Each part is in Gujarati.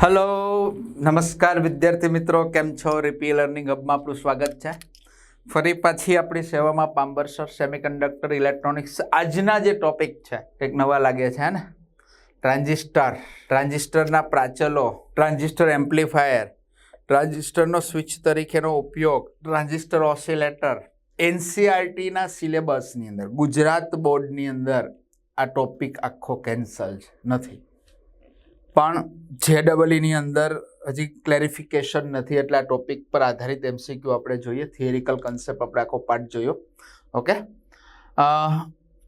हेलो नमस्कार विद्यार्थी मित्रों, केम छो? રીપી લર્નિંગ હબમાં આપણું સ્વાગત છે. ફરી પાછી આપણી સેવામાં પાંબર સર સેમિકન્ડક્ટર ઇલેક્ટ્રોનિક્સ. આજના જે ટોપિક છે કંઈક નવા લાગે છે ને, ટ્રાન્ઝિસ્ટરના પ્રાચલો, ટ્રાન્ઝિસ્ટર એમ્પ્લીફાયર, ટ્રાન્ઝિસ્ટરનો સ્વિચ તરીકેનો ઉપયોગ, ટ્રાન્ઝિસ્ટર ઓસિલેટર. એનસીઆરટીના સિલેબસની અંદર, ગુજરાત બોર્ડની અંદર આ ટોપિક આખો કેન્સલ નથી, પણ JEE અંદર હજી ક્લેરિફિકેશન નથી, એટલે આ ટોપિક પર આધારિત MCQ આપણે જોઈએ. થિયરિકલ કન્સેપ્ટ આપણે આખો પાર્ટ જોયો. ઓકે,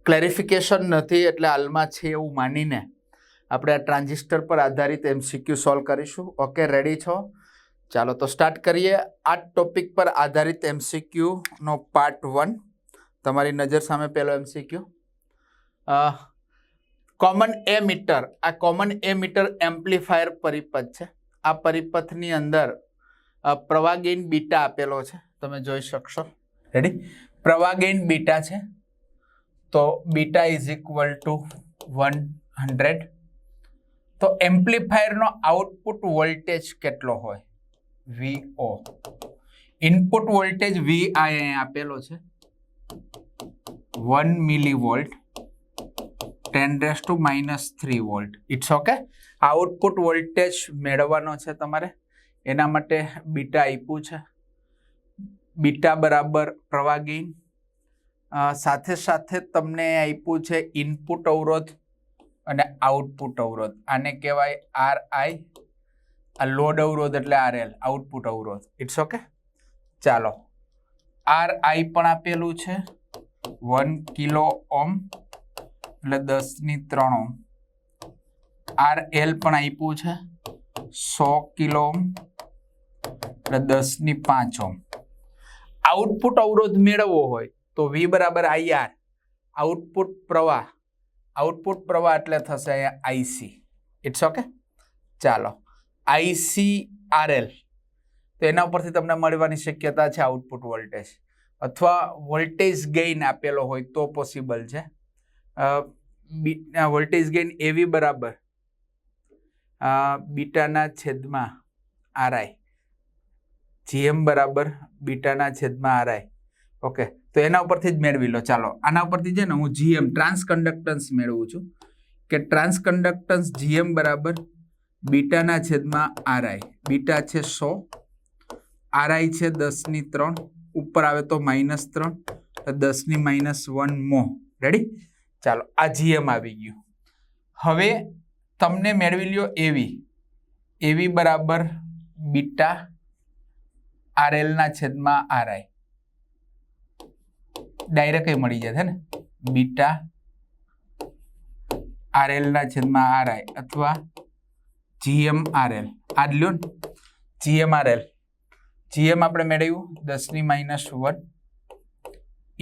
ક્લેરિફિકેશન નથી એટલે હાલમાં છે એવું માનીને આપણે આ ટ્રાન્ઝિસ્ટર પર આધારિત MCQ સોલ્વ કરીશું. ઓકે, રેડી છો? ચાલો તો સ્ટાર્ટ કરીએ. આ ટોપિક પર આધારિત MCQ નો પાર્ટ 1 તમારી નજર સામે. પહેલો MCQ, કોમન એમીટર. આ કોમન એમીટર એમ્પ્લીફાયર પરિપથ છે. આ પરિપથની અંદર પ્રવાહ ગેઇન બીટા આપેલો છે, તમે જોઈ શકશો. રેડી? પ્રવાહ ગેઇન બીટા છે, તો બીટા ઇઝ ઇક્વલ ટુ 100. તો એમ્પ્લીફાયરનો આઉટપુટ વોલ્ટેજ કેટલો હોય? VO. ઇનપુટ વોલ્ટેજ VI અહીંયા આપેલો છે 1 millivolt, 10⁻³ volt. It's okay. Output voltage મેળવવાનો છે તમારે, એના માટે બીટા આપ્યું છે. બીટા બરાબર પ્રવાહ ગેઇન, સાથે સાથે તમને આપ્યું છે ઇનપુટ અવરોધ અને આઉટપુટ અવરોધ. આને કહેવાય RI. આ લોડ અવરોધ એટલે RL, આઉટપુટ અવરોધ. It's okay. ચાલો, RI પણ આપેલું છે 1 કિલો ઓહ્મ એટલે 10⁻³ ઓહ્મ. RL પણ આપ્યું છે 100 કિલો ઓહ્મ એટલે 10⁵ ઓહ્મ. આઉટપુટ અવરોધ મેળવવો હોય તો V બરાબર IR, આઉટપુટ પ્રવાહ. આઉટપુટ પ્રવાહ એટલે થશે અહીંયા IC. It's okay. ચાલો, IC RL, તો એના ઉપરથી તમને મળવાની શક્યતા છે આઉટપુટ વોલ્ટેજ, અથવા વોલ્ટેજ ગેઇન આપેલો હોય તો પોસિબલ છે. વોલ્ટેજ ગેઇન AV બરાબર બીટાના છેદમાં RI, GM બરાબર બીટાના છેદમાં RI. ઓકે, તો એના ઉપરથી જ મેળવી લો. ચાલો, આના ઉપરથી છે ને હું GM ટ્રાન્સ કન્ડક્ટન્સ મેળવું છું, કે ટ્રાન્સ કન્ડક્ટન્સ GM બરાબર બીટાના છેદમાં RI. બીટા છે 100, RI છે 10⁻³, ઉપર આવે તો -3, 10⁻⁻1 mho. રેડી? ચાલો, આ GM આવી ગયું. હવે તમને મેળવી લ્યો AV. AV બરાબર બીટા RL ના છેદમાં RI. ડાયરેક્ટ મળી જશે ને, બીટા RL ના છેદમાં RI, અથવા GM RL. આ લ્યો ને, GM RL. GM આપણે મેળવ્યું 10⁻⁻1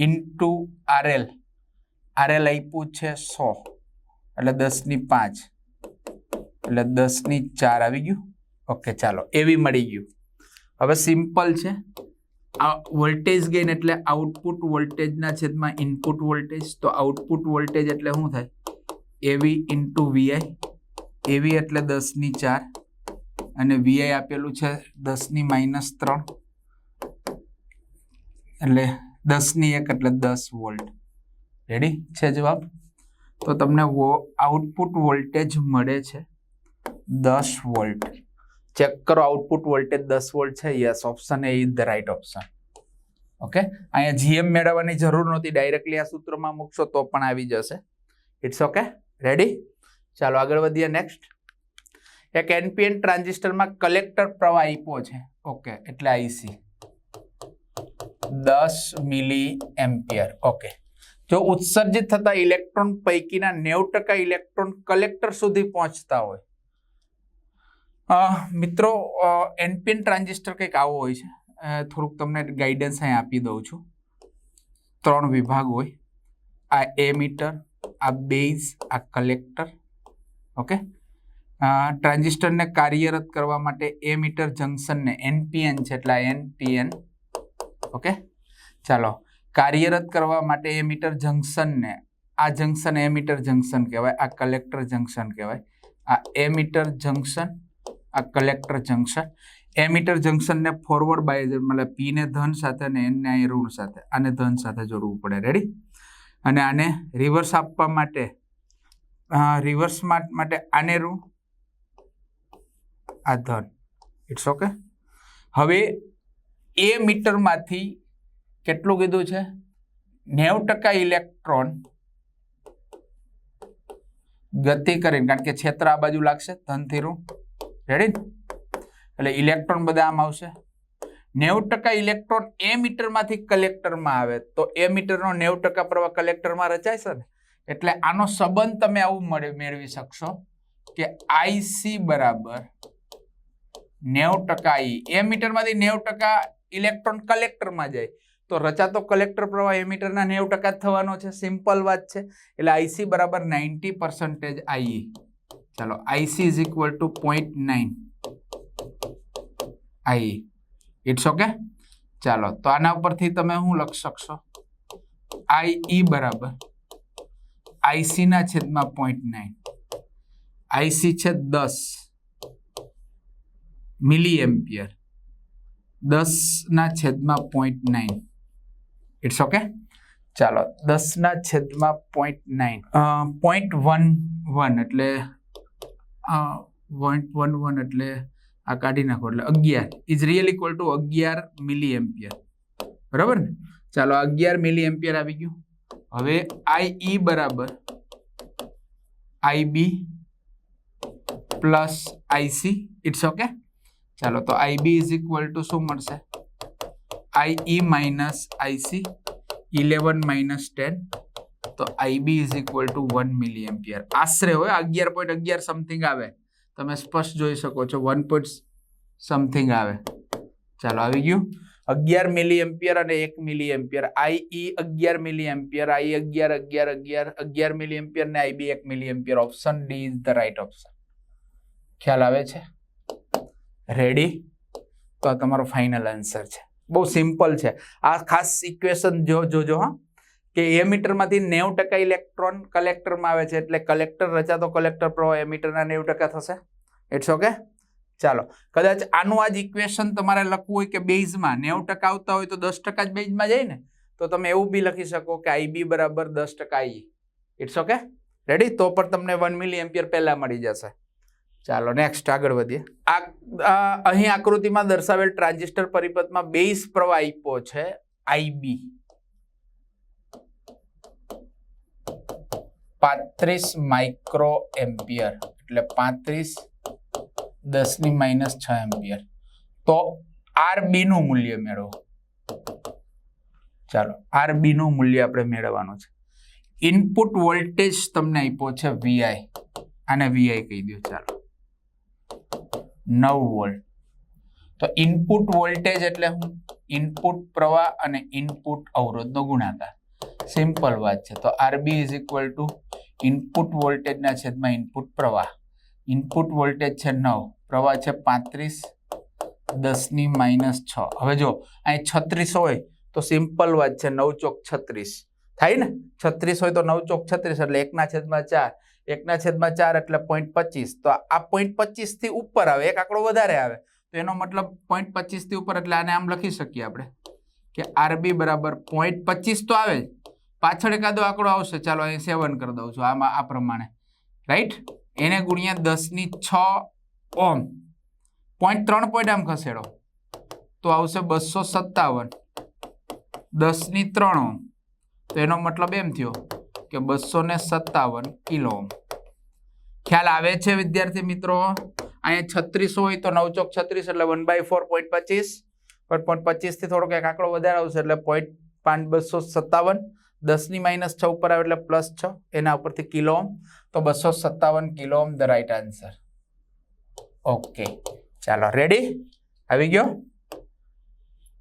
ઇન્ટુ RL. RL આપ્યું છે 100 એટલે 10⁵, એટલે 10⁴ આવી ગયું. ઓકે, ચાલો, એવી મળી ગયું. હવે સિમ્પલ છે. આ વોલ્ટેજ ગેઇન એટલે આઉટપુટ વોલ્ટેજના છેદમાં ઇનપુટ વોલ્ટેજ. તો આઉટપુટ વોલ્ટેજ એટલે શું થાય? AV into VI. AV એટલે 10⁴, અને VI આપેલું છે 10⁻³ એટલે 10⁻1 એટલે 10 વોલ્ટ. રેડી છે જવાબ? તો તમને આઉટપુટ વોલ્ટેજ મળે છે 10 વોલ્ટ. ચેક કરો, આઉટપુટ વોલ્ટેજ 10 વોલ્ટ છે. Yes, option A is the right option. Okay, અહીંયા GM મેળવવાની જરૂર નહોતી, ડાયરેક્ટલી આ સૂત્રમાં મૂકશો તો પણ આવી જશે. It's okay. રેડી? ચાલો આગળ વધીએ. નેક્સ્ટ, એક NPN ટ્રાન્ઝિસ્ટરમાં કલેક્ટર પ્રવાહ આપ્યો છે. ઓકે, એટલે IC 10 મિલી એમ્પિયર. ઓકે, જો ઉત્સર્જિત થતા ઇલેક્ટ્રોન પૈકીના 90% ઇલેક્ટ્રોન કલેક્ટર સુધી પહોંચતા હોય. મિત્રો, NPN ટ્રાન્ઝિસ્ટર કંઈક આવો હોય છે. થોડુંક તમને ગાઈડન્સ અહીં આપી દઉં છું. 3 વિભાગ હોય. આ એમીટર, આ બેઝ, આ કલેક્ટર. ઓકે, ટ્રાન્ઝિસ્ટરને કાર્યરત કરવા માટે એમીટર જંકશનને NPN છે એટલે NPN. ઓકે, ચાલો, કાર્યરત કરવા માટે એમીટર જંકશનને, આ જંકશન એમીટર જંકશન કહેવાય, આ કલેક્ટર જંકશન કહેવાય. આ એમીટર જંકશન આ કલેક્ટર જંકશન. એમીટર જંકશનને ફોરવર્ડ બાયસ મતલબ પી ને ધન સાથે અને એન ને અહીં ઋણ સાથે, આને ધન સાથે જોડવું પડે. રેડી? અને આને રિવર્સ આપવા માટે રિવર્સ માટે આને ઋણ, આ ધન. It's okay. હવે એ મીટરમાંથી કેટલું કીધું છે? 90% ઇલેક્ટ્રોન ગતિ કરીને, કારણ કે ક્ષેત્ર આ બાજુ લાગશે ધનથી ઋણ. રેડી? એટલે ઇલેક્ટ્રોન બધા આમ આવશે. 90% ઇલેક્ટ્રોન એ મીટરમાંથી કલેક્ટરમાં આવે તો એ મીટરનો 90% પ્રવાહ કલેક્ટરમાં રચાય છે ને, એટલે આનો સંબંધ તમે આવું મેળવી શકશો કે IC બરાબર 90% I. એ મીટરમાંથી 90% ઇલેક્ટ્રોન કલેક્ટરમાં જાય તો રચાતો કલેક્ટર પ્રવાહ એમીટરના 90% જ થવાનો છે. સિમ્પલ વાત છે. એટલે IC બરાબર 90% IE. ચાલો, IC is equal to 0.9 IE. It's okay. ચાલો, તો આના ઉપરથી તમે શું લખી શકશો? IE બરાબર IC ના છેદમાં 0.9. IC છે 10 મિલી એમ્પિયર, 10 ના છેદમાં 0.9. It's okay. ચાલો, 10 ના છેદમાં 0.9 0.11 એટલે 0.11 એટલે આ કાઢી નાખો એટલે 11 is real equal to 11 milli ampere. બરાબર ને? ચાલો, 11 મિલી એમ્પિયર આવી ગયું. હવે IE બરાબર IB plus IC. It's okay. ચાલો, તો IB ઇઝ ઇક્વલ ટુ શું મળશે? IE માઇનસ IC, 11 માઇનસ 10, તો IB is equal two 1 milli ampere. આશરે હોય 11.11 સમથિંગ આવે, તમે સ્પષ્ટ જોઈ શકો છો. 1 સમથિંગ આવે. ચાલો, આવી ગયું. 11 મિલી એમ્પિયર અને 1 milli ampere. IE 11 milli ampere, I 11 milli ampere ને IB 1 milli ampere. Option D is the right option. ખ્યાલ આવે છે? રેડી? તો આ તમારો ફાઇનલ આન્સર છે. બહુ સિમ્પલ છે. આ ખાસ ઇક્વેશન જોજો હા, કે એમીટરમાંથી 90% ઇલેક્ટ્રોન કલેક્ટરમાં આવે છે એટલે કલેક્ટર રચાતો કલેક્ટર પ્રવાહ એમીટરના 90% થશે. It's okay. ચાલો, કદાચ આનું આ જ ઇક્વેશન તમારે લખવું હોય કે બેઝમાં 90% આવતા હોય તો 10% જ બેઝમાં જાય ને, તો તમે એવું બી લખી શકો કે IB બરાબર 10% IE. It's okay. રેડી? તો પણ તમને 1 મિલી એમ્પિયર પહેલા મળી જશે. ચાલો, નેક્સ્ટ આગળ વધીએ. અહીં આકૃતિમાં દર્શાવેલ ટ્રાન્ઝિસ્ટર પરિપથમાં બેઝ પ્રવાહ આપ્યો છે IB 35 માઇક્રો એમ્પિયર, એટલે 35 10 - 6 એમ્પિયર. તો RB નું મૂલ્ય મેળવો. ચાલો, RB નું મૂલ્ય આપણે મેળવવાનું છે. ઇનપુટ વોલ્ટેજ તમને આપ્યો છે VI, આને VI કહી દો. ચાલો, 9 વોલ્ટ. તો ઇનપુટ વોલ્ટેજ એટલે હું ઇનપુટ પ્રવાહ અને ઇનપુટ અવરોધનો ગુણાકાર. સિમ્પલ વાત છે. તો RB is equal two input voltage ના છેદમાં ઇનપુટ પ્રવાહ. ઇનપુટ વોલ્ટેજ છે 9, પ્રવાહ છે 35 10 - 6. હવે જો અહીં 36 હોય તો સિમ્પલ વાત છે, 9 ચોક 36 થાય ને. 36 હોય તો 9 ચોક 36 એટલે 1/4. 1/4 એટલે 0.25. તો આ 0.25 થી ઉપર આવે, એક આંકડો વધારે આવે તો એનો મતલબ 0.25 થી ઉપર, એટલે આને આમ લખી શકીએ આપણે કે RB બરાબર 0.25 તો આવે જ, પાછળ એકાદો આંકડો આવશે. ચાલો, અહીં 7 કરી દઉં છું આમાં આ પ્રમાણે. રાઈટ? એને ગુણ્યા 10/6 ઓહમ. 0.3 પોઈન્ટ આમ ખસેડો તો આવશે 257 10/3 ઓહમ. તો એનો મતલબ એમ થયો કે 257 કિલો ઓહમ. ખ્યાલ આવે છે વિદ્યાર્થી મિત્રો? અહીંયા 36 હોય તો 9 ચોક 36 એટલે 1/4 0.25, પણ 0.25 થી થોડોક એક આંકડો વધારે આવશે એટલે 257 10 - 6 ઉપર આવે એટલે +6, એના ઉપરથી કિલો ઓહમ. તો 257 kilo ohm the right answer. Okay, ચાલો, રેડી? આવી ગયો?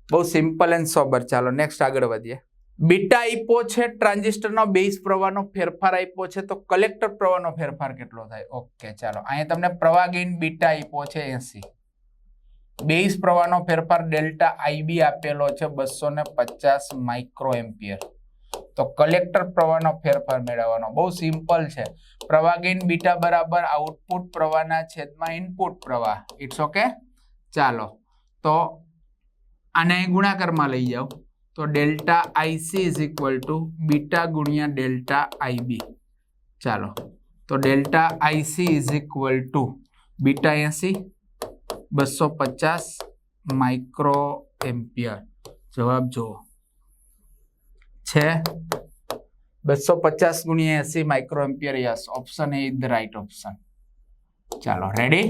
બહુ સિમ્પલ એન્ડ સોબર. ચાલો, નેક્સ્ટ આગળ વધીએ. બીટા આપ્યો છે ટ્રાન્ઝિસ્ટરનો બેઝ પ્રવાહનો ફેરફાર આપ્યો છે, તો કલેક્ટર પ્રવાહનો ફેરફાર કેટલો થાય? ઓકે, ચાલો, અહીંયા તમને પ્રવાહ ગેઇન બીટા આપ્યો છે 80. બેઝ પ્રવાહનો ફેરફાર ડેલ્ટા IB આપેલો છે 250 માઇક્રો એમ્પિયર. તો કલેક્ટર પ્રવાહનો ફેરફાર મેળવવાનો. બહુ સિમ્પલ છે. પ્રવાહગેઇન બીટા બરાબર આઉટપુટ પ્રવાહના છેદમાં ઇનપુટ પ્રવાહ. It's okay. ચાલો તો આને ગુણાકારમાં લઈ જાઓ તો delta IC is equal to beta ગુણ્યા ડેલ્ટા આઈબી. ચાલો તો delta IC is equal to beta 80 250 micro ampere. જવાબ જુઓ છે 250 ગુણ્યા 80 micro ampere. Yes, option A is the right option. ચાલો રેડી,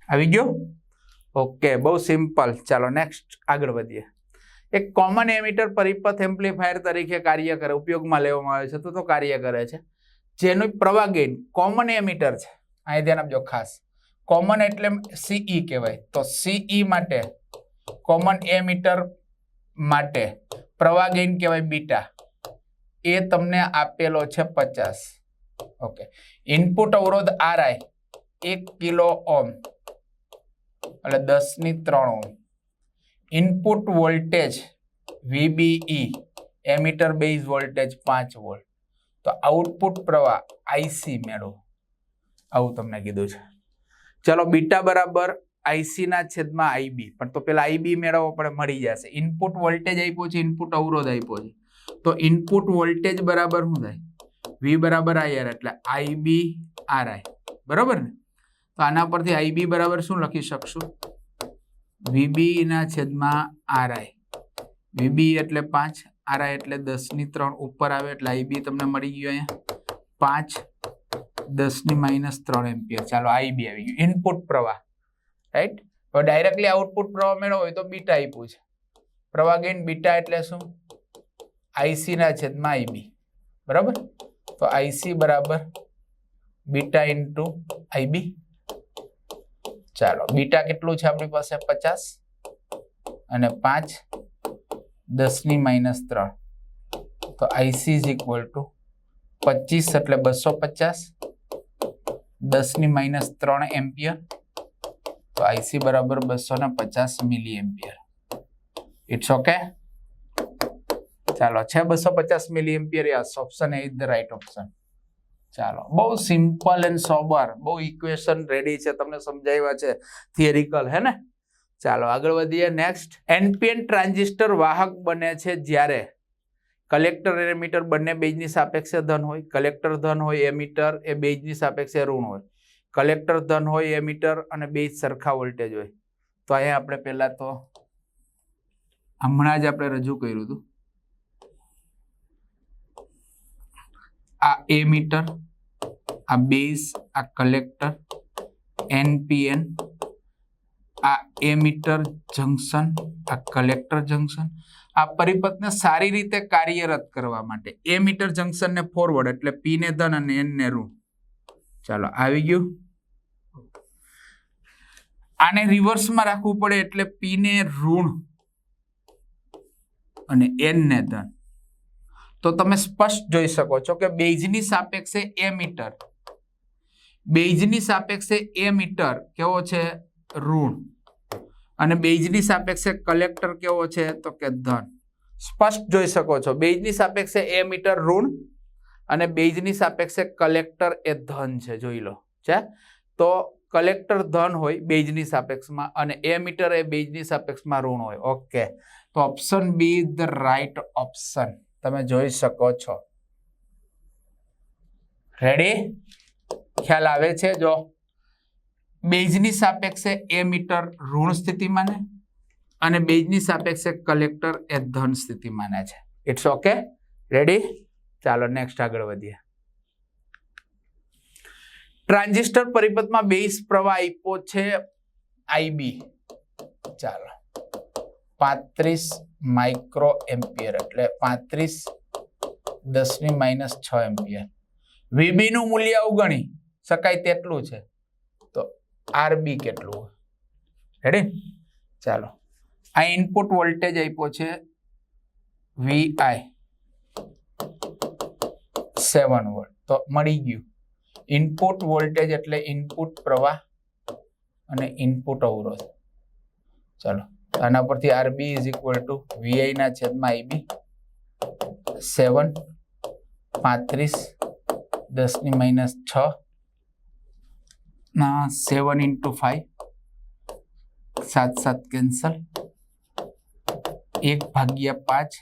આવી ગયો. ઓકે, બહુ સિમ્પલ. ચાલો નેક્સ્ટ આગળ વધીએ. એક કોમન એમિટર પરિપથ એમ્પ્લીફાયર તરીકે કાર્ય કરે, ઉપયોગમાં લેવામાં આવે છે તો કાર્ય કરે છે, જેનું પ્રવાહ ગેઇન કોમન એમિટર છે. અહીં ધ્યાન આપજો ખાસ. કોમન એટલે સીઈ કહેવાય. તો સીઈ માટે કોમન એમિટર માટે પ્રવાહ ગેઇન કહેવાય બીટા. એ તમને આપેલો છે 50. ઓકે. ઇનપુટ અવરોધ આરઆઈ 1 કિલો ઓહ્મ એટલે 10⁻³ ohm. Input voltage VBE emitter base voltage 5 volt. તો આઉટપુટ પ્રવાહ IC મેળવો, આવું તમને કીધું છે. ચલો બીટા બરાબર IC ના છેદમાં IB, પણ તો પેલા IB મેળવવો પડે, મળી જશે. ઇનપુટ વોલ્ટેજ આપ્યો છે, ઇનપુટ અવરોધ આપ્યો છે, તો ઇનપુટ વોલ્ટેજ બરાબર શું થાય? V બરાબર IR એટલે IB RI, બરાબર ને? તો આના પરથી IB બરાબર શું લખી શકશું? VB ના છેદમાં RI. VB એટલે 5, RI એટલે 10⁻³ ઉપર આવે એટલે IB તમને મળી ગયો અહીંયા 5 10⁻³ એમ્પિયર. ચાલો IB આવી ગયું, ઇનપુટ પ્રવાહ, રાઈટ. હવે ડાયરેક્ટલી આઉટપુટ પ્રવાહ મેળવો હોય તો બીટા આપ્યું છે. પ્રવાહ ગેઇન બીટા એટલે શું? IC ના છેદમાં IB, બરાબર. તો IC બરાબર બીટા ઇન્ટુ IB. ચાલો બીટા કેટલું છે આપણી પાસે? 50 અને 5 10⁻³. તો IC ઇઝ ઇક્વલ ટુ 25 એટલે 250 10⁻³ એમ્પિયર. તો IC બરાબર 250 મિલી એમ્પિયર. It's okay. ચાલો છે 250 milli ampere. Yes, option A is the right option. ચાલો, બહુ સિમ્પલ એન્ડ સોબર. બહુ ઇક્વેશન રેડી છે, તમને સમજાવ્યા છે, થિયરિકલ હે ને. ચાલો આગળ વધીએ. નેક્સ્ટ, NPN ટ્રાન્ઝિસ્ટર વાહક બને છે જ્યારે કલેક્ટર અને એમીટર બંને બેઝની સાપેક્ષે ધન હોય, કલેક્ટર ધન હોય, એમીટર એ બેઝની સાપેક્ષે ઋણ હોય, કલેક્ટર ધન હોય, એમીટર અને બેઝ સરખા વોલ્ટેજ હોય. તો અહીંયા આપણે પહેલા તો હમણાં જ આપણે રજૂ કર્યું હતું. આ એમીટર, આ બેઝ, આ કલેક્ટર, NPN, આ એમીટર જંકશન, આ કલેક્ટર જંકશન. આ પરિપથને સારી રીતે કાર્યરત કરવા માટે એમીટર જંકશનને ફોરવર્ડ એટલે P ને ધન અને N ને ઋણ. ચાલો આવી ગયું. આને રિવર્સમાં રાખવું પડે એટલે P ને ઋણ અને N ને ધન. તો તમે સ્પષ્ટ જોઈ શકો છો કે બેઝની સાપેક્ષે એમીટર, બેઝની સાપેક્ષે એમીટર કેવો છે? ઋણ. અને બેઝની સાપેક્ષે કલેક્ટર કેવો છે? તો કે ધન. સ્પષ્ટ જોઈ શકો છો, બેઝની સાપેક્ષે એમીટર ઋણ અને બેઝની સાપેક્ષે કલેક્ટર એ ધન છે. જોઈ લો છે. તો કલેક્ટર ધન હોય બેઝની સાપેક્ષમાં અને એમીટર એ બેઝની સાપેક્ષમાં ઋણ હોય. ઓકે, તો option B is the right option. તમે જોઈ શકો છો. રેડી? ખ્યાલ આવે છે? જો બેઝની સાપેક્ષે એમીટર ઋણ સ્થિતિમાં ને અને બેઝની સાપેક્ષે કલેક્ટર એ ધન સ્થિતિમાં છે. It's okay. રેડી? ચાલો નેક્સ્ટ આગળ વધીએ. ટ્રાન્ઝિસ્ટર પરિપથમાં બેઝ પ્રવાહ આપ્યો છે IB. ચાલો 35 માઇક્રો એમ્પિયર એટલે 35 10⁻⁶ એમ્પિયર. VB નું મૂલ્ય અવગણી શકાય તેટલું છે, તો RB કેટલું? રેડી? ચાલો, આ ઇનપુટ વોલ્ટેજ આપ્યો છે VI 7 વોલ્ટ. તો મળી ગયું. ઇનપુટ વોલ્ટેજ એટલે ઇનપુટ પ્રવાહ અને ઇનપુટ અવરોધ. ચાલો આના પરથી RB is equal two VI ના છેદમાં IB. 7 35 10 ની -6 ના 7 × 5 7 7 કેન્સલ 1/5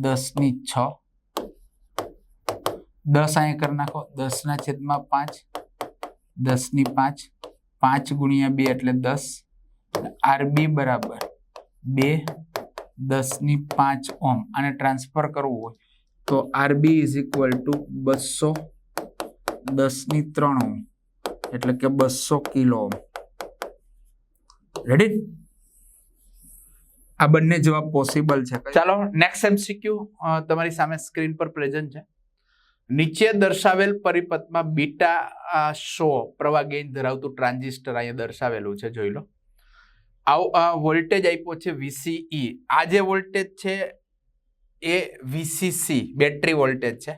10 ની 6 10 અહીંયા કરી નાખો 10/5 10 ની 5 5 × 2 એટલે 10 RB બરાબર 2 10 ની 5 ઓહ્મ આને ટ્રાન્સફર કરવું હોય તો RB = 200 10 ની 3 ઓહ્મ એટલે કે 200 કિલો ઓહ્મ. રેડી? આ બંને જવાબ પોસિબલ છે. ચાલો નેક્સ્ટ MCQ તમારી સામે સ્ક્રીન પર પ્રેઝન્ટ છે. નીચે દર્શાવેલ પરિપથમાં બીટા 100 પ્રવાહ ગેઇન ધરાવતું ટ્રાન્ઝિસ્ટર અહીંયા દર્શાવેલું છે, જોઈ લો. આ વોલ્ટેજ આપ્યો છે VCE. આ જે વોલ્ટેજ છે એ VCC બેટરી વોલ્ટેજ છે.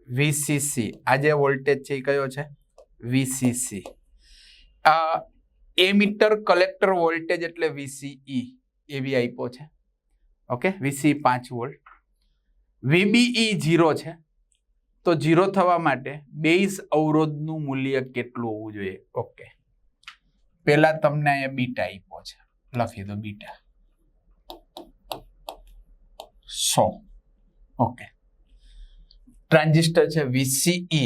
VCC આ જે વોલ્ટેજ છે એ કયો છે? VCC. એમીટર કલેક્ટર વોલ્ટેજ એટલે VCE એ બી આપ્યો છે. Okay, VCE 5 volt. VBE 0 છે, તો 0 થવા માટે બેઝ અવરોધનું મૂલ્ય કેટલું હોવું જોઈએ? ઓકે, પહેલા તમને અહીંયા બીટા આપ્યો છે, લખી દો બીટા 100. ઓકે, ટ્રાન્ઝિસ્ટર છે VCE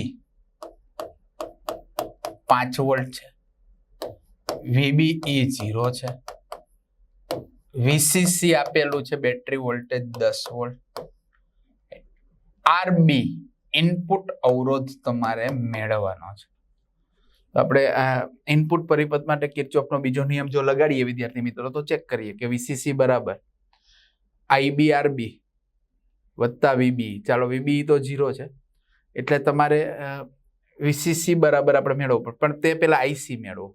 5 વોલ્ટ છે, VBE 0 છે, VCC આપેલું છે battery voltage 10 volt. RB input અવરોધ તમારે મેળવવાનો છે. તો આપણે ઇનપુટ પરિપથ માટે કિર્ચોફનો બીજો નિયમ જો લગાડીએ વિદ્યાર્થી મિત્રો તો ચેક કરીએ કે VCC બરાબર IBRB વત્તા VBE. ચાલો VBE તો 0 છે એટલે તમારે VCC બરાબર આપણે મેળવવું પડે, પણ તે પહેલા IC મેળવો.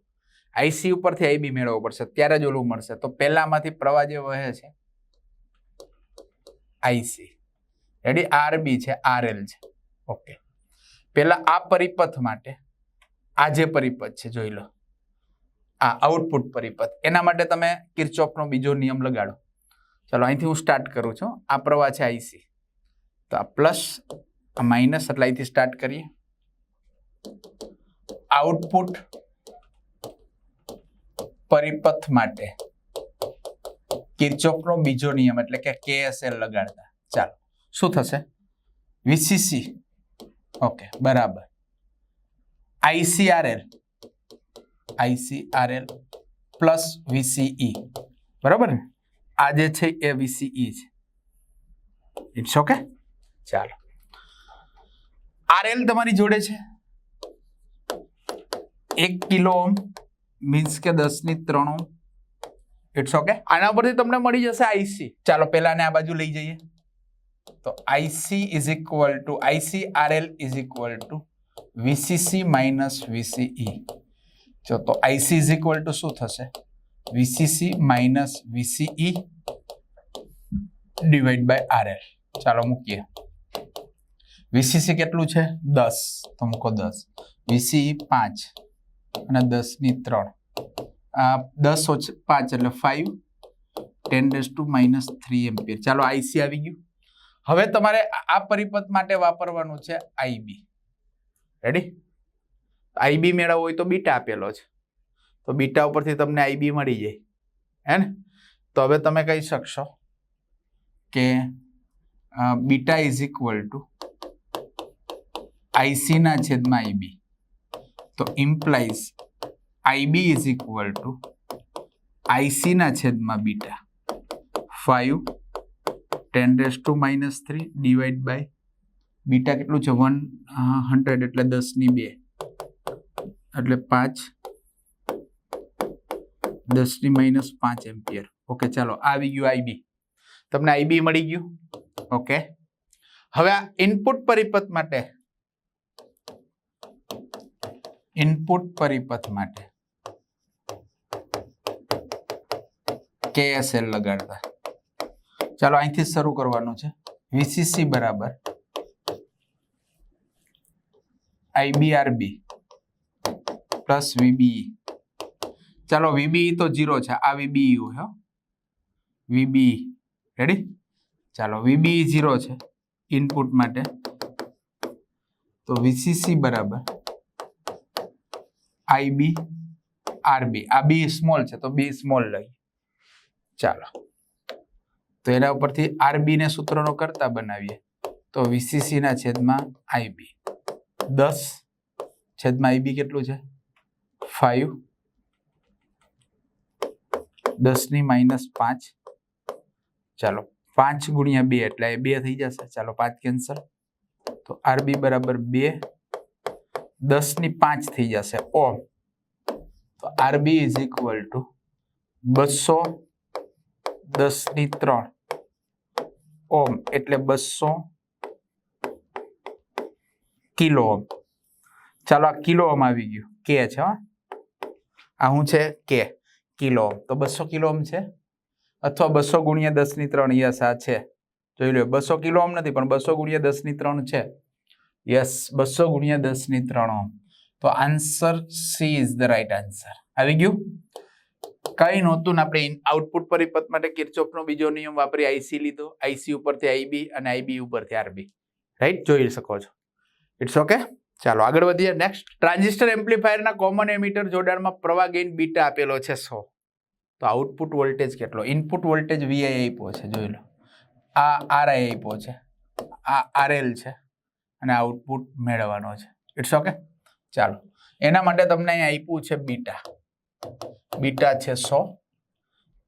IC ઉપરથી IB મેળવવો પડશે, ત્યારે જ ઓલું મળશે. તો પહેલામાંથી પ્રવાહ જે વહે છે IC. રેડી? RB છે, RL છે. ઓકે, પહેલા આ પરિપથ માટે આ જે પરિપથ છે જોઈ લો, આ આઉટપુટ પરિપથ, એના માટે તમે કિર્ચોફનો બીજો નિયમ લગાડો. ચાલો અહીંથી હું સ્ટાર્ટ કરું છું. આ પ્રવાહ છે IC, તો આ પ્લસ આ માઇનસ એટલે અહીંથી સ્ટાર્ટ કરીએ. આઉટપુટ પરિપથ માટે કિર્ચોફનો બીજો નિયમ એટલે કે KSL લગાડતા. ચાલો શું થશે? VCC ઓકે બરાબર ICRL પ્લસ VCE બરાબર ને? આ જે છે એ VCE છે. It's okay. ચાલો RL તમારી જોડે છે 1 કિલો ઓહ્મ મીન્સ કે 10 ની 3 ઓહ્મ. It's okay. આના પરથી તમને મળી જશે IC. ચાલો પહેલા ને આ બાજુ લઈ જઈએ તો ICRL VCC minus VCE. તો IC શું થશે? VCC minus VCE divide by RL. ચાલો મૂકીએ. VCC કેટલું છે? 10, તો મૂકો 10. VCE 5 અને 10 ની 3. 10 - 5 એટલે 5 10⁻³ એમ્પિયર. ચાલો IC આવી ગયું. હવે તમારે આ પરિપથ માટે વાપરવાનું છે IB. રેડી? IB મેળવવો હોય તો બીટા આપેલો છે, તો બીટા ઉપરથી તમને IB મળી જાય, હે ને? તો હવે તમે કહી શકશો કે બીટા IC ના છેદમાં IB. તો ઇમ્પ્લાઇઝ IB IC ના છેદમાં બીટા 5 10⁻³ ડિવાઈડ બાય બીટા કેટલું છે? 100 એટલે 10 ની 2 એટલે 5 10 ની -5 એમ્પિયર. ઓકે, ચાલો આવી ગયું IB. તમને IB મળી ગયું. ઓકે, હવે આ ઇનપુટ પરિપથ માટે KSL લગાડતા. ચાલો અહીંથી શરૂ કરવાનું છે. VCC બરાબર IBRB પ્લસ VBE. ચાલો VBE તો 0 છે, આ VBE હોય. VBE ready? ચાલો VB 0 છે ઇનપુટ માટે, તો VCC બરાબર IB RB. આ B સ્મોલ છે તો B સ્મોલ લઈએ. ચાલો તો એના ઉપરથી RB ને સૂત્રનો કરતા બનાવીએ તો VCC ના છેદમાં IB 10 છેદમાં IB કેટલું છે 5, 10 ની -5. ચાલો 5 ગુણ્યા 2 એટલે 2 થઈ જશે. ચાલો 5 કેન્સલ, તો RB બરાબર 2, 10 ની 5 થઈ જશે ઓમ. તો RB ઇઝ ઇક્વલ ટુ 200 10 ની 3 ઓમ એટલે 200 કિલો ઓમ. ચાલો આ કિલો ઓમ આવી ગયું, કે છે આ શું છે કે કિલો ઓમ. તો 200 કિલો ઓમ છે અથવા 200 ગુણ્યા 10 ની 3. યસ આ છે, જોઈ લો 200 કિલો ઓમ નથી પણ 200 ગુણ્યા 10 ની 3 છે. યસ 200 ગુણ્યા 10 ની 3 ઓમ. તો answer she is the right answer. આવી ગયું, કઈ નહોતું ને આપણે આઉટપુટ પરિપથ માટે કિર્ચોફનો બીજો નિયમ વાપરી IC લીધો, IC ઉપરથી IB અને IB ઉપરથી RB. રાઈટ, જોઈ શકો છો. It's okay. ચાલો આગળ વધીએ. નેક્સ્ટ, ટ્રાન્ઝિસ્ટર એમ્પ્લીફાયરના કોમન એમિટર જોડાણમાં પ્રવાહ ગેઇન બીટા આપેલો છે 100. તો આઉટપુટ વોલ્ટેજ કેટલો? ઇનપુટ વોલ્ટેજ VI આપ્યો છે, જોઈ લો. આ RI આપ્યો છે, આ RL છે અને આઉટપુટ મેળવવાનો છે. It's okay. ચાલો એના માટે તમને અહીં આપ્યું છે બીટા. બીટા છે 100.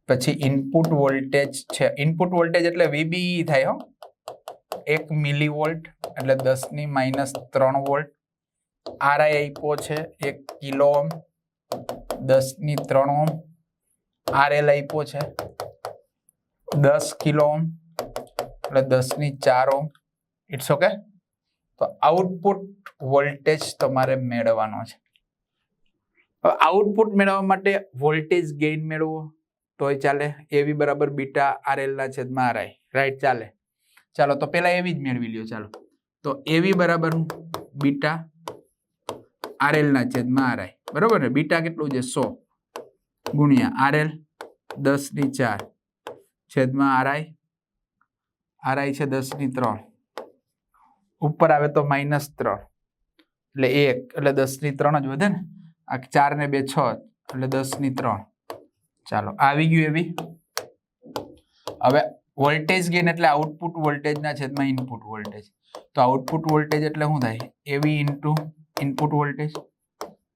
પછી ઇનપુટ વોલ્ટેજ છે, ઇનપુટ વોલ્ટેજ એટલે VBE થાય 1 મિલીવોલ્ટ એટલે 10 ની -3 વોલ્ટ. RI આપ્યો છે 1 કિલો ઓમ 10 ની 3 ઓમ. RL આપ્યો છે 10 કિલો ઓમ એટલે 10 ની 4 ઓમ. It's okay. તો આઉટપુટ વોલ્ટેજ તમારે મેળવવાનો છે. હવે આઉટપુટ મેળવવા માટે વોલ્ટેજ ગેઇન મેળવો તોય ચાલે. AV બરાબર બીટા RL ના છેદમાં RI. રાઈટ, ચાલે. ચાલો તો પેલા AV જ મેળવી લ્યો. ચાલો તો AV બરાબર બીટા RL ના છેદમાં RI. બરોબર ને? બીટા કેટલું છે 100 ગુણ્યા RL 10 ની 4 છેદમાં RI. RI છે 10 ની 3, ઉપર આવે તો -3 એટલે 1 એટલે 10 ની 3 જ વધે ને. આ 4 ને 2 6 એટલે 10 ની 3. ચાલો આવી ગયું એવી. હવે વોલ્ટેજ ગેઇન એટલે આઉટપુટ વોલ્ટેજ ના છેદમાં ઇનપુટ વોલ્ટેજ. તો આઉટપુટ વોલ્ટેજ એટલે શું થાય? AV into input voltage.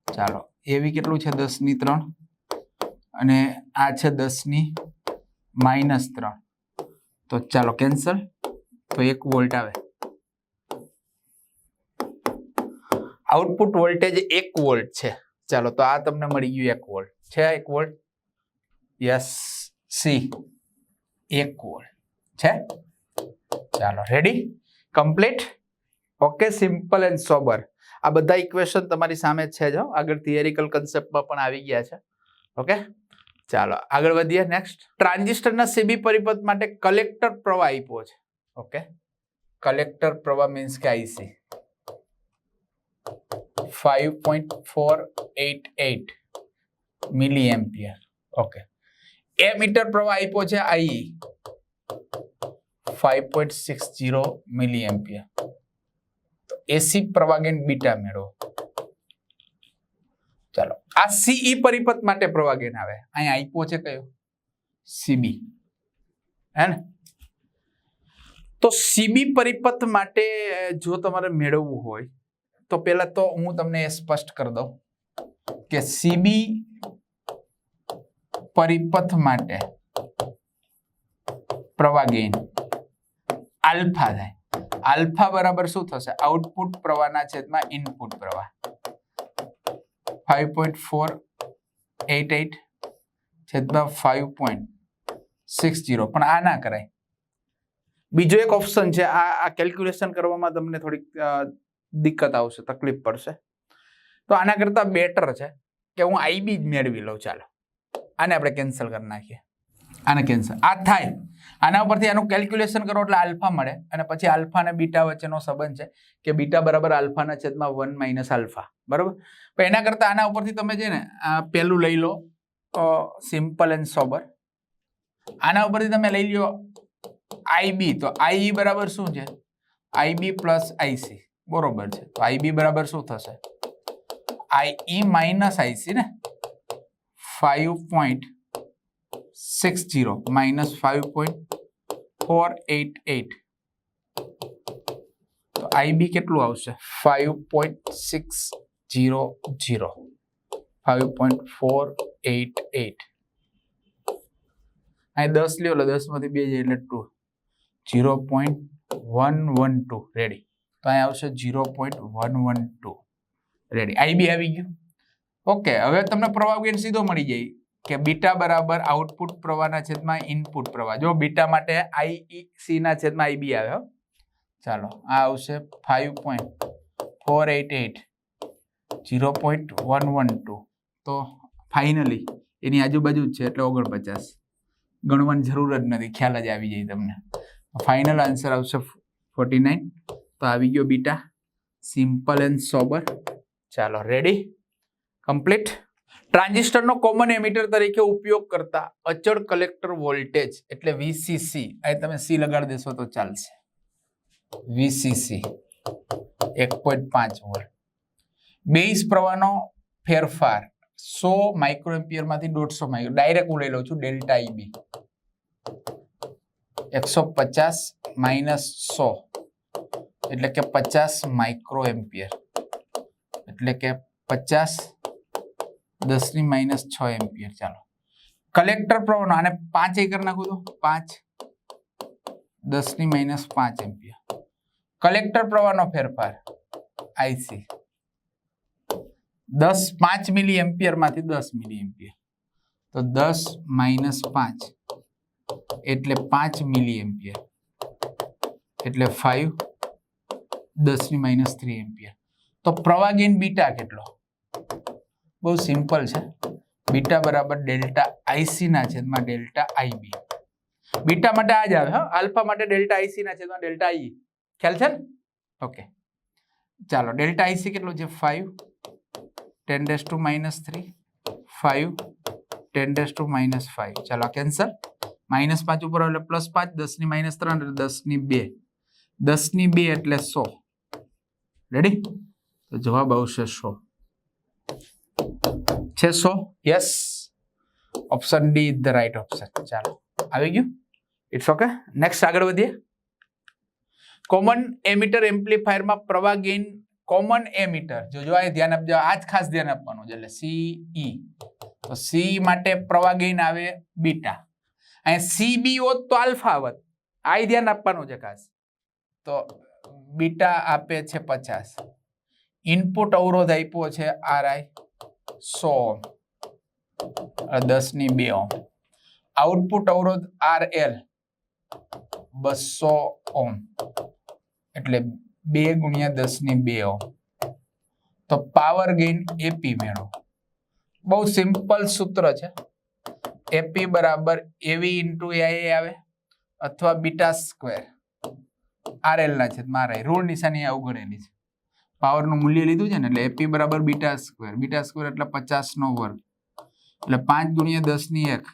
ચાલો AV કેટલું છે 10 ની 3 અને આ છે 10 ની -3. તો ચાલો કેન્સલ, તો 1 વોલ્ટ આવે. આઉટપુટ વોલ્ટેજ 1 વોલ્ટ છે. ચાલો તો આ તમને મળી ગયું 1 વોલ્ટ છે. 1 વોલ્ટ. યસ, સી 1 વોલ્ટ છે. ચાલો ready, complete. Okay, simple and sober. આ બધા ઇક્વેશન તમારી સામે છે જ. આગળ થિયરિકલ કન્સેપ્ટમાં પણ આવી ગયા છે. ઓકે, ચાલો આગળ વધીએ. નેક્સ્ટ, ટ્રાન્ઝિસ્ટરના CB પરિપથ માટે કલેક્ટર પ્રવાહ આપ્યો છે. ઓકે, કલેક્ટર પ્રવાહ મીન્સ કે IC 5.488 મિલી એમ્પિયર. ઓકે, એમીટર પ્રવાહ આપ્યો છે IE 5.60 મિલી એમ્પિયર. તો AC પ્રવાહ ગેઇન બીટા મેળવો. ચાલો આ CE પરિપથ માટે પ્રવાહ ગેઇન આવે. અહીંયા આપ્યો છે કયો? CB, હે ને? તો CB પરિપથ માટે જો તમારે મેળવવું હોય તો પહેલા તો હું તમને એ સ્પષ્ટ કરી દઉં કે CB પરિપથ માટે પ્રવાહ ગેઇન આલ્ફા થાય. આલ્ફા બરાબર શું થશે? આઉટપુટ પ્રવાહના છેદમાં ઇનપુટ પ્રવાહ. 5.488 છેદમાં 5.60. પણ આ ના કરાય. બીજો એક ઓપ્શન છે. આ કેલ્ક્યુલેશન કરવામાં તમને થોડીક દિક્કત આવશે, તકલીફ પડશે. તો આના કરતા બેટર છે કે હું IB જ મેળવી લઉં. ચાલો આને આપણે કેન્સલ કરી નાખીએ. આને કેન્સલ. આ થાય, આના ઉપરથી આનું કેલ્ક્યુલેશન કરો એટલે આલ્ફા મળે અને પછી આલ્ફા અને બીટા વચ્ચેનો સંબંધ છે કે બીટા બરાબર આલ્ફાના છેદમાં 1 - આલ્ફા. બરાબર. પણ એના કરતા આના ઉપરથી તમે છે ને આ પેલું લઈ લો, સિમ્પલ એન્ડ સોબર. આના ઉપરથી તમે લઈ લો આઈબી, તો આઈ બરાબર શું છે? આઈબી પ્લસ આઈસી, બરોબર છે. તો આઈબી બરાબર શું થશે? આઈ માઇનસ આઈસી ને, 5.60 માઇનસ 5.488. તો આઈબી કેટલું આવશે? 5.600, 5.488. અહીં 10 લ્યો એટલે 10 માંથી 2 જાય એટલે 2, 0.112. રેડી. તો અહીં આવશે 0.112. રેડી. આઈબી આવી ગયું. ઓકે, હવે તમને પ્રવાહ ગેઇન સીધો મળી જાય કે બીટા બરાબર આઉટપુટ પ્રવાહના છેદમાં ઇનપુટ પ્રવાહ. જો બીટા માટે આઈસી ના છેદમાં આઈબી આવે. ચાલો, આ આવશે 5.488, 0.112. તો ફાઇનલી એની આજુબાજુ જ છે એટલે 49. ગણવાની જરૂર જ નથી, ખ્યાલ જ આવી જાય તમને. ફાઇનલ આન્સર આવશે 49. તો આવી ગયો બીટા, સિમ્પલ એન્ડ સોબર. ચાલો, રેડી, કમ્પ્લીટ. ટ્રાન્ઝિસ્ટરનો કોમન એમિટર તરીકે ઉપયોગ કરતા અચળ કલેક્ટર વોલ્ટેજ એટલે વીસીસી, અહીં તમે સી લગાડી દેશો તો ચાલશે. VCC 1.5 volt. બેઝ પ્રવાહનો ફેરફાર 100 માઇક્રોએમ્પિયર માંથી 150 માઇક્રો, ડાયરેક્ટ હું લઈ લઉં છું. ડેલ્ટા આઈબી 150 માઇનસ 100 એટલે કે 50 માઇક્રોએમ્પિયર, એટલે કે 50 10 ની માઇનસ 6 એમ્પિયર. ચાલો, કલેક્ટર પ્રવાહનો આને 5 એકર નાખું તો 5 10 ની માઇનસ 5 એમ્પિયર. કલેક્ટર પ્રવાહનો ફેરફાર આઈસી 5 મિલી એમ્પિયર માંથી 10 મિલી એમ્પિયર, તો 10 માઇનસ 5 એટલે 5 મિલી એમ્પિયર, એટલે 5 10 ની માઇનસ 3 એમ્પિયર. તો પ્રવાહ ગેઇન બીટા કેટલો? બહુ સિમ્પલ છે. બીટા બરાબર ડેલ્ટા આઈસી ના છેદમાં ડેલ્ટા આઈબી. બીટા માટે આ જ આવે. હા, આલ્ફા માટે ડેલ્ટા આઈસી ના છેદમાં ડેલ્ટા આઈ. ખ્યાલ છે ને? ઓકે, ચાલો, ડેલ્ટા આઈસી કેટલું છે? 5 10 raise to minus 3, 5 10 raise to minus 5. ચાલો, કેન્સલ. માઇનસ 5 ઉપર એટલે પ્લસ 5, 10 ની માઇનસ 3 એટલે 10 ની 2, 10 ની 2 એટલે 100. રેડી? તો જવાબ આવશે 100. છે 100? Yes, option D is the right option. ચાલો, આવી ગયું. It's okay. નેક્સ્ટ આગળ વધીએ. કોમન એમિટર એમ્પ્લીફાયરમાં પ્રવાહ ગેઇન કોમન એમિટર, જો આ ધ્યાન આપજો, આ જ ખાસ ધ્યાન આપવાનું છે. એટલે સીઈ, તો સી માટે પ્રવાહ ગેઇન આવે બીટા. અહીં સીબી હોત તો આલ્ફા આવત. આ ધ્યાન આપવાનું છે ખાસ. તો બીટા આપે છે 50. ઇનપુટ અવરોધ આપ્યો છે આરઆઈ 100 10 ની 2 ઓહ્મ. આઉટપુટ અવરોધ આરએલ 200 ઓહ્મ, એટલે 2 ગુણ્યા 10 ની 2 ઓહ્મ. તો પાવર ગેઇન એપી મેળવો. બહુ સિમ્પલ સૂત્ર છે. એપી બરાબર એવી ઇન્ટુ એઆઈ આવે અથવા બીટા સ્ક્વેર આરએલ ના છેદમાં આરઆઈ. ઋણ નિશાની આવું ગણેલી છે. પાવરનું મૂલ્ય લીધું છે ને, એટલે એપી બરાબર બીટા સ્ક્વેર. બીટા સ્ક્વેર એટલે 50 નો વર્ગ, એટલે 5 ગુણ્યા 10 ની 1.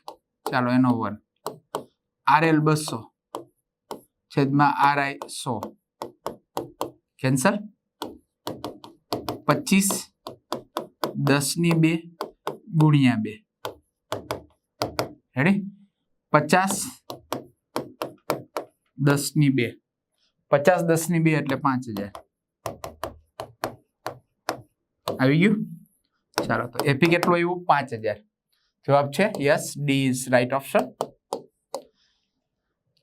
ચાલો, એનો વર્ગ. આરએલ 200 છેદમાં આરઆઈ 100. કેન્સલ. 25 10 ની 2 ગુણ્યા 2. રેડી? 50 10 ની 2, 50 10 ની 2 એટલે 5000. આવી ગયું. ચાલો, તો એપી કેટલું આવ્યું? 5000. જવાબ છે yes, D is right option.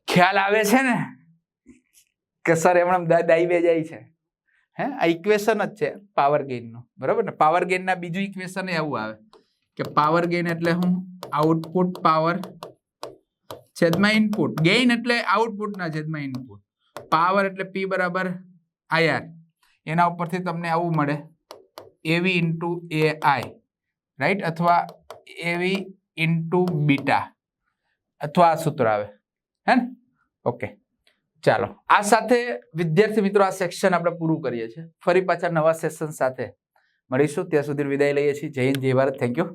ખ્યાલ આવે છે ને કે સર એમણે દાઈબે જાય છે? હે, આ ઇક્વેશન જ છે પાવર ગેઇન નું, બરાબર ને? પાવર ગેઇન ના બીજું ઇક્વેશન એવું આવે કે પાવર ગેઇન એટલે હું આઉટપુટ પાવર છેદમાં ઇનપુટ. ગેઇન એટલે આઉટપુટ ના છેદમાં ઇનપુટ. પાવર એટલે પી બરાબર આઈઆર. એના ઉપરથી તમને આવું મળે એવી ઇન્ટુ એઆઈ, રાઈટ? અથવા એવી ઇન્ટુ બીટા, અથવા આ સૂત્ર આવે. હે ને? ઓકે, ચાલો, આ સાથે વિદ્યાર્થી મિત્રો આ સેક્શન આપણે પૂરું કરીએ છીએ. ફરી પાછા નવા સેશન સાથે મળીશું. ત્યાં સુધી વિદાય લઈએ છીએ. જય હિન્દ, જય ભારત. Thank you.